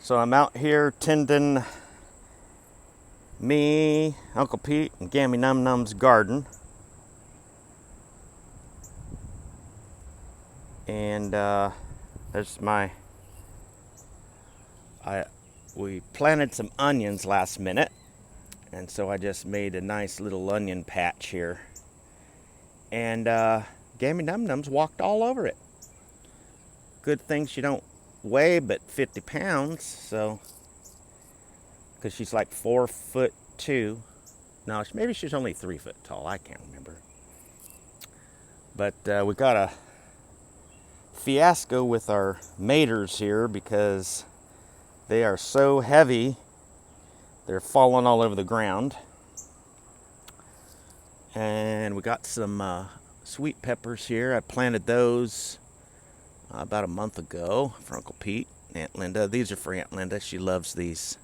So I'm out here tending me, Uncle Pete, and Gammy Num Num's garden. And there's we planted some onions last minute, and so I just made a nice little onion patch here. And Gammy Num Num's walked all over it. Good thing she don't weigh but 50 pounds, so, because she's like 4'2". No, maybe she's only 3 foot tall. I can't remember. But we got a fiasco with our maters here because they are so heavy, they're falling all over the ground. And we got some sweet peppers here. I planted those about a month ago for Uncle Pete, Aunt Linda. These are for Aunt Linda. She loves these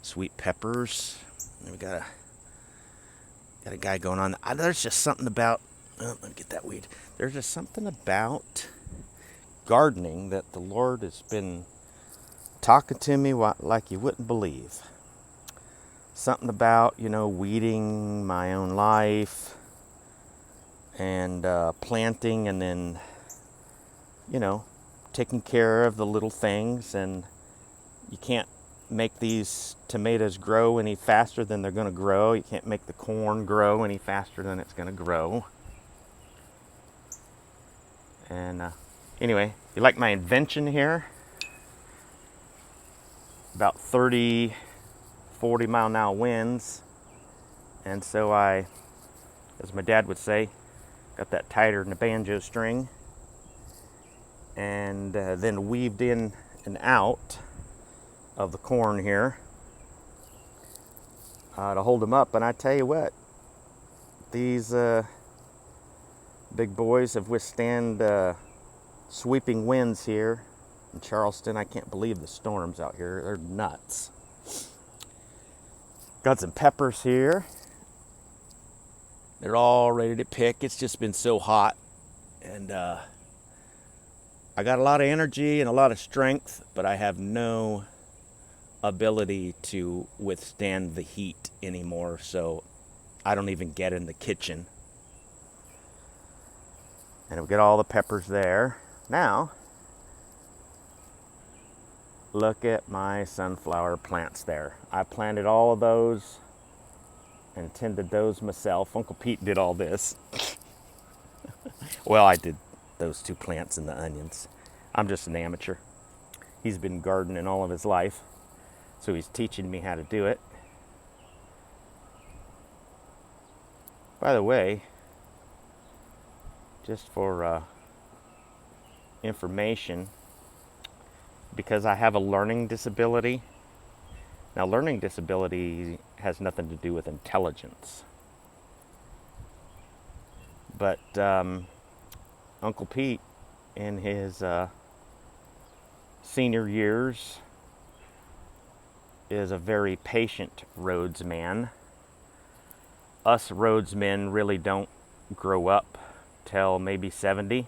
sweet peppers. And we got a guy going on. There's just something about, let me get that weed. There's just something about gardening that the Lord has been talking to me like you wouldn't believe. Something about, weeding my own life and planting, and then, taking care of the little things. And you can't make these tomatoes grow any faster than they're going to grow. You can't make the corn grow any faster than it's going to grow. And anyway, you like my invention here? About 30, 40 mile an hour winds. And so I, as my dad would say, got that tighter than a banjo string, and then weaved in and out of the corn here to hold them up. And I tell you what, these big boys have withstand sweeping winds here in Charleston. I can't believe the storms out here. They're nuts. Got some peppers here. They're all ready to pick. It's just been so hot. And I got a lot of energy and a lot of strength, but I have no ability to withstand the heat anymore. So I don't even get in the kitchen. And we got all the peppers there. Now, look at my sunflower plants there. I planted all of those and tended those myself. Uncle Pete did all this. Well, I did those two plants and the onions. I'm just an amateur. He's been gardening all of his life, so he's teaching me how to do it. By the way, just for information, because I have a learning disability. Now, learning disability has nothing to do with intelligence. But Uncle Pete, in his senior years, is a very patient Rhodes man. Us Rhodes men really don't grow up till maybe 70.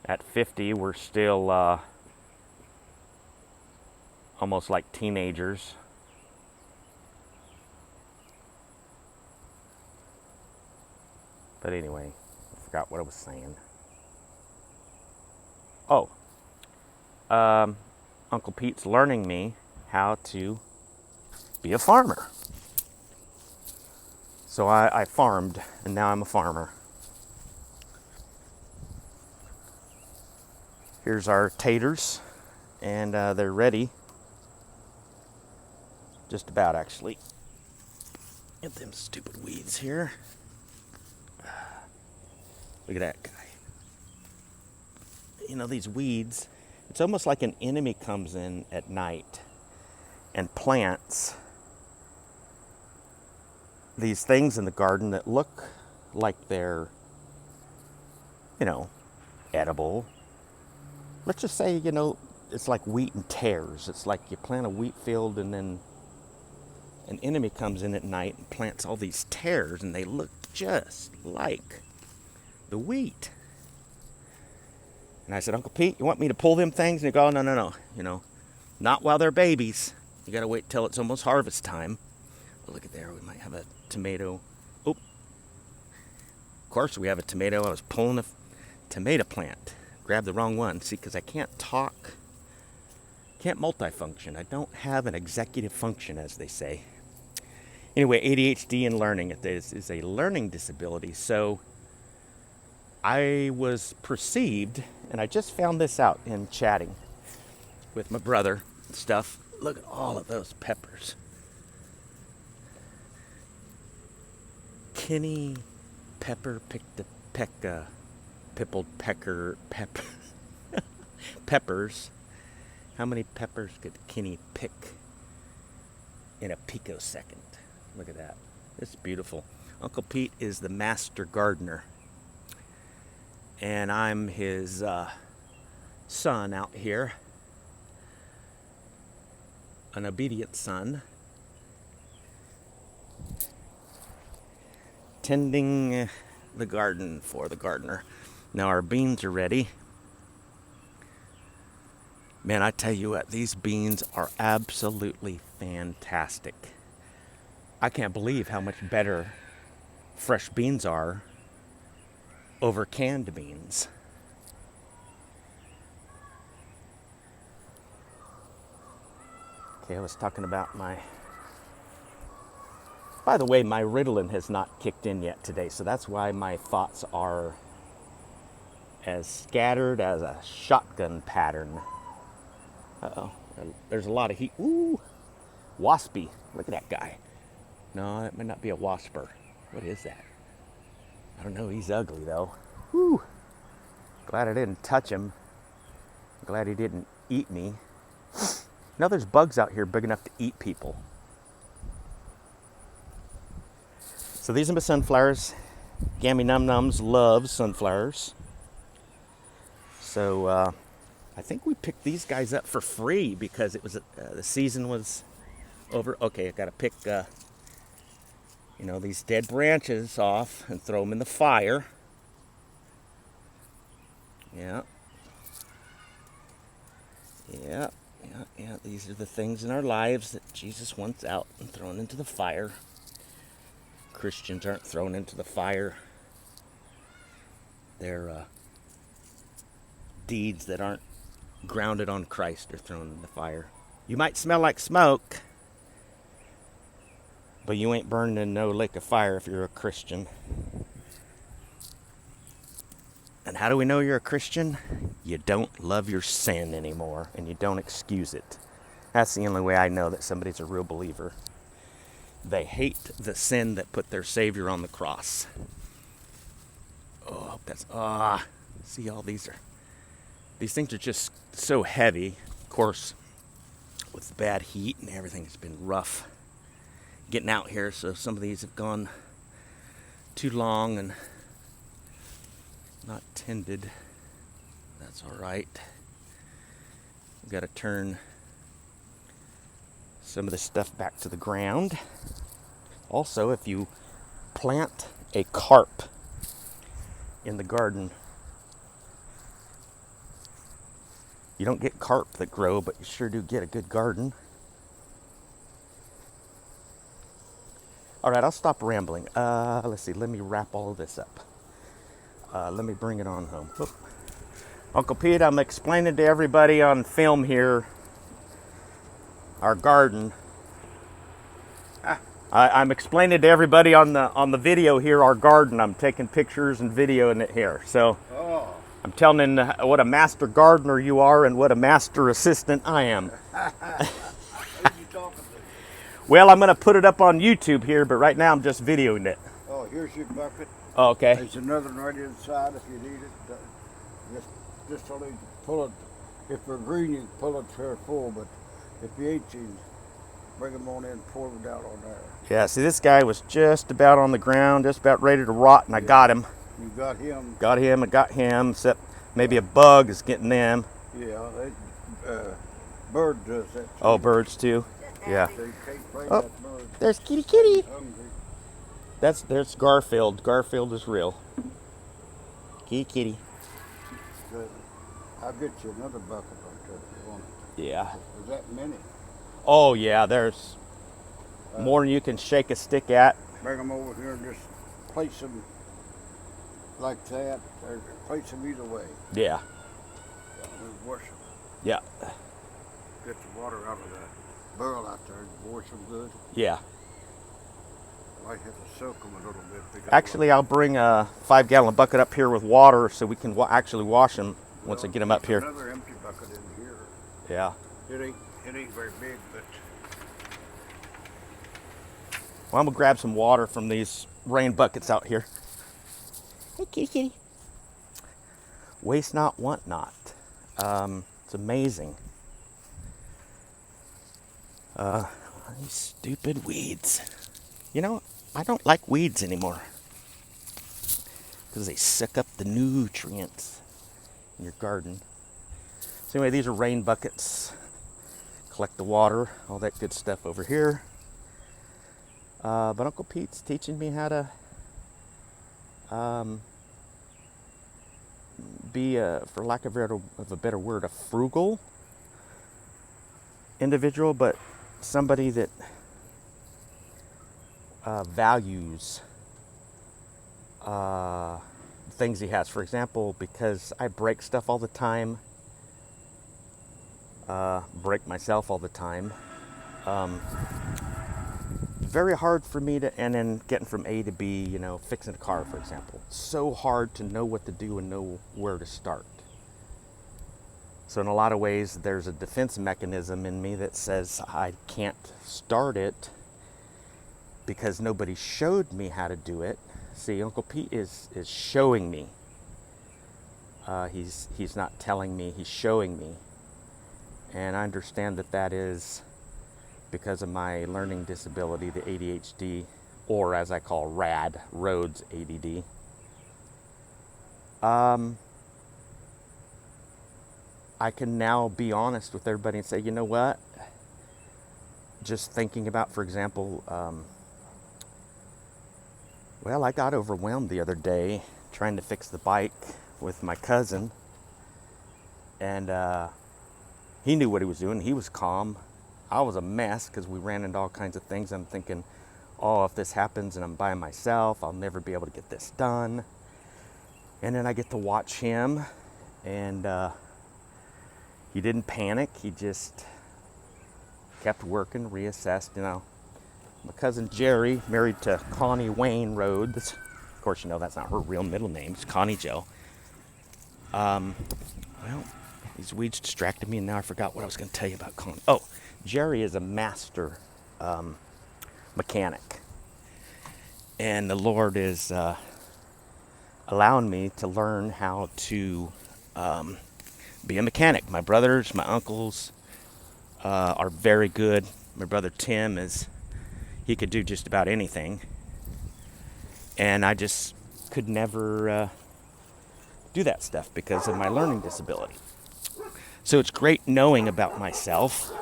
At 50, we're still almost like teenagers. But anyway, I forgot what I was saying. Oh, Uncle Pete's learning me how to be a farmer. So I farmed, and now I'm a farmer. Here's our taters, and they're ready. Just about, actually. Get them stupid weeds here. Look at that guy. These weeds, it's almost like an enemy comes in at night and plants these things in the garden that look like they're, edible. Let's just say, it's like wheat and tares. It's like you plant a wheat field and then an enemy comes in at night and plants all these tares, and they look just like the wheat. And I said, Uncle Pete, you want me to pull them things? And he goes, no, not while they're babies. You got to wait till it's almost harvest time. Oh, look at there, we might have a tomato. Oh, of course we have a tomato. I was pulling a tomato plant. Grabbed the wrong one. See, because I can't talk. Can't multifunction. I don't have an executive function, as they say. Anyway, ADHD and learning. It is a learning disability. So I was perceived, and I just found this out in chatting with my brother and stuff. Look at all of those peppers. Kenny Pepper picked a pippled pecker peppers. How many peppers could Kenny pick in a picosecond? Look at that. It's beautiful. Uncle Pete is the master gardener. And I'm his son out here. An obedient son. Tending the garden for the gardener. Now our beans are ready. Man, I tell you what, these beans are absolutely fantastic. I can't believe how much better fresh beans are over canned beans. Okay, I was talking about my... By the way, my Ritalin has not kicked in yet today, so that's why my thoughts are as scattered as a shotgun pattern. Uh-oh, there's a lot of heat. Ooh, waspy. Look at that guy. No, that might not be a wasper. What is that? I don't know, he's ugly though. Whew. Glad I didn't touch him. Glad he didn't eat me. Now there's bugs out here big enough to eat people. So these are my sunflowers. Gammy Num Nums loves sunflowers. So I think we picked these guys up for free because it was the season was over. Okay, I got to pick these dead branches off and throw them in the fire. Yeah. These are the things in our lives that Jesus wants out and thrown into the fire. Christians aren't thrown into the fire. They're deeds that aren't grounded on Christ are thrown in the fire. You might smell like smoke, but you ain't burned in no lake of fire if you're a Christian. And how do we know you're a Christian? You don't love your sin anymore, and you don't excuse it. That's the only way I know that somebody's a real believer. They hate the sin that put their Savior on the cross. Oh, see all these things are just so heavy. Of course, with the bad heat and everything, it's been rough getting out here. So some of these have gone too long and not tended. That's all right. We've got to turn some of the stuff back to the ground. Also, if you plant a carp in the garden, you don't get carp that grow, but you sure do get a good garden. All right, I'll stop rambling. Let's see, let me wrap all of this up. Let me bring it on home. Oop. Uncle Pete, I'm explaining to everybody on film here our garden. I'm explaining to everybody on the video here our garden. I'm taking pictures and videoing it here. So I'm telling what a master gardener you are and what a master assistant I am. Well, I'm going to put it up on YouTube here, but right now I'm just videoing it. Oh, here's your bucket. Oh, okay. There's another one right inside if you need it. Just only pull it. If they're green, you can pull it to full, but if you ain't, you bring them on in and pour them out on there. Yeah, see, this guy was just about on the ground, just about ready to rot, and I got him. You got him. Got him, I got him, except maybe a bug is getting them. Yeah, bird does that too. Oh, birds too? Yeah. So you can't bring Oh, that bird. there's Kitty. Hungry. There's Garfield. Garfield is real. Kitty. Good. I'll get you another bucket right there if you want it. Yeah. Is that many? Oh yeah, there's more than you can shake a stick at. Bring them over here and just place them like that, or place them either way. Yeah. And wash them. Yeah. Get the water out of that barrel out there and wash them good. Yeah. Might have to soak them a little bit. Actually, I'll bring a 5-gallon bucket up here with water so we can actually wash them once I get them up here. Another empty bucket in here. Yeah. It ain't very big, but Well, I'm gonna grab some water from these rain buckets out here. Hey, kitty, kitty. Waste not, want not. It's amazing. These stupid weeds. You know, I don't like weeds anymore because they suck up the nutrients in your garden. So anyway, these are rain buckets. Collect the water, all that good stuff over here. But Uncle Pete's teaching me how to be, for lack of a better word, a frugal individual, but somebody that values things he has. For example, because I break stuff all the time, break myself all the time, very hard for me to, and then getting from A to B, you know, fixing a car, for example. So hard to know what to do and know where to start. So in a lot of ways, there's a defense mechanism in me that says I can't start it because nobody showed me how to do it. See, Uncle Pete is showing me. He's not telling me, he's showing me. And I understand that is because of my learning disability, the ADHD, or as I call RAD, Rhodes ADD. I can now be honest with everybody and say, you know what? Just thinking about, for example, well, I got overwhelmed the other day trying to fix the bike with my cousin, and he knew what he was doing. He was calm. I was a mess because we ran into all kinds of things. I'm thinking, oh, if this happens and I'm by myself, I'll never be able to get this done. And then I get to watch him, and he didn't panic. He just kept working, reassessed, you know. My cousin Jerry, married to Connie Wayne Rhodes. Of course, you know that's not her real middle name. It's Connie Jo. Well, these weeds distracted me, and now I forgot what I was going to tell you about Connie. Oh, Jerry is a master mechanic. And the Lord is allowing me to learn how to be a mechanic. My brothers, my uncles are very good. My brother Tim he could do just about anything. And I just could never do that stuff because of my learning disability. So it's great knowing about myself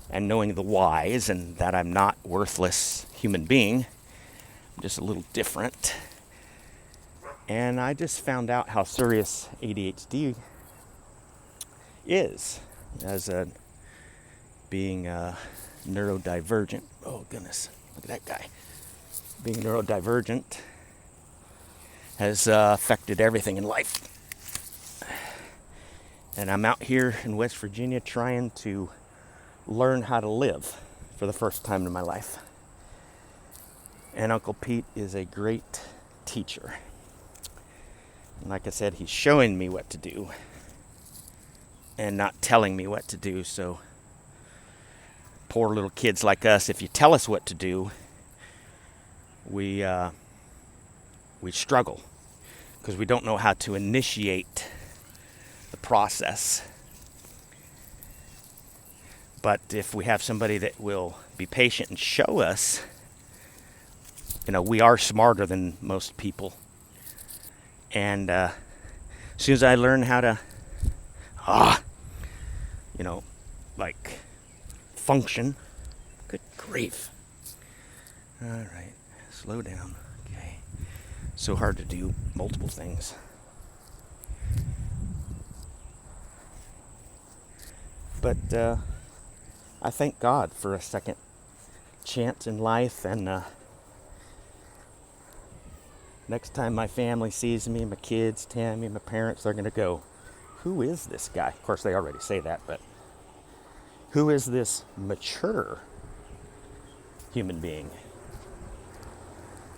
and knowing the whys and that I'm not a worthless human being. I'm just a little different. And I just found out how serious ADHD is as being neurodivergent. Oh goodness, look at that guy. Being neurodivergent has affected everything in life. And I'm out here in West Virginia trying to learn how to live for the first time in my life. And Uncle Pete is a great teacher. And like I said, he's showing me what to do and not telling me what to do. So poor little kids like us, if you tell us what to do, we struggle because we don't know how to initiate the process. But if we have somebody that will be patient and show us, you know, we are smarter than most people. And as soon as I learn how to, you know, like function, good grief. All right, slow down. Okay, so hard to do multiple things. But I thank God for a second chance in life, and next time my family sees me, my kids, Tammy, my parents, they're going to go, who is this guy? Of course, they already say that, but who is this mature human being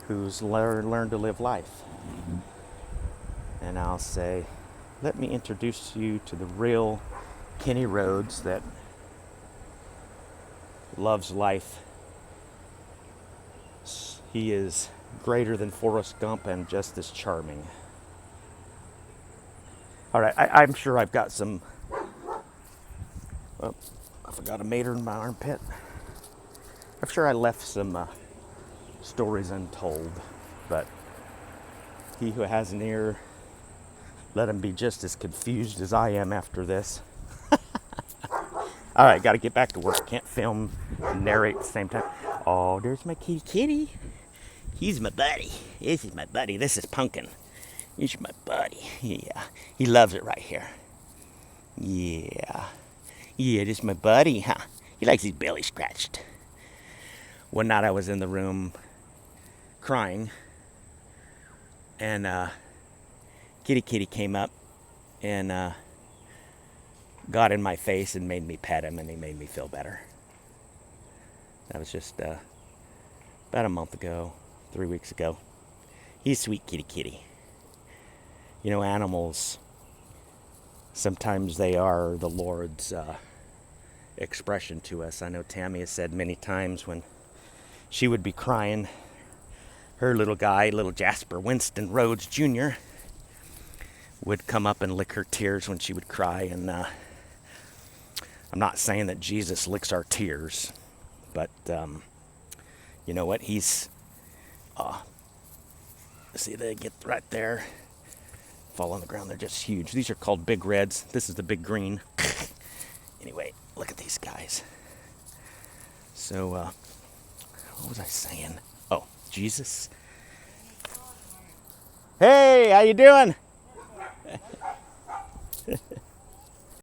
who's learned to live life? And I'll say, let me introduce you to the real Kenny Rhodes that loves life. He is greater than Forrest Gump and just as charming. All right, I'm sure I've got some. Oh, I forgot a mater in my armpit. I'm sure I left some stories untold, but he who has an ear, let him be just as confused as I am after this. All right, got to get back to work. Can't film and narrate at the same time. Oh, there's my kitty. He's my buddy. This is my buddy. This is Pumpkin. He's my buddy. Yeah, he loves it right here. Yeah. Yeah, this is my buddy, huh? He likes his belly scratched. One night I was in the room crying, and Kitty came up and got in my face and made me pet him, and he made me feel better. That was just about a month ago, 3 weeks ago. He's sweet kitty. You know, animals, sometimes they are the Lord's expression to us. I know Tammy has said many times when she would be crying, her little guy, little Jasper Winston Rhodes Jr., would come up and lick her tears when she would cry. And I'm not saying that Jesus licks our tears, but you know what? He's, see, they get right there, fall on the ground. They're just huge. These are called big reds. This is the big green. Anyway, look at these guys. So, what was I saying? Oh, Jesus. Hey, how you doing?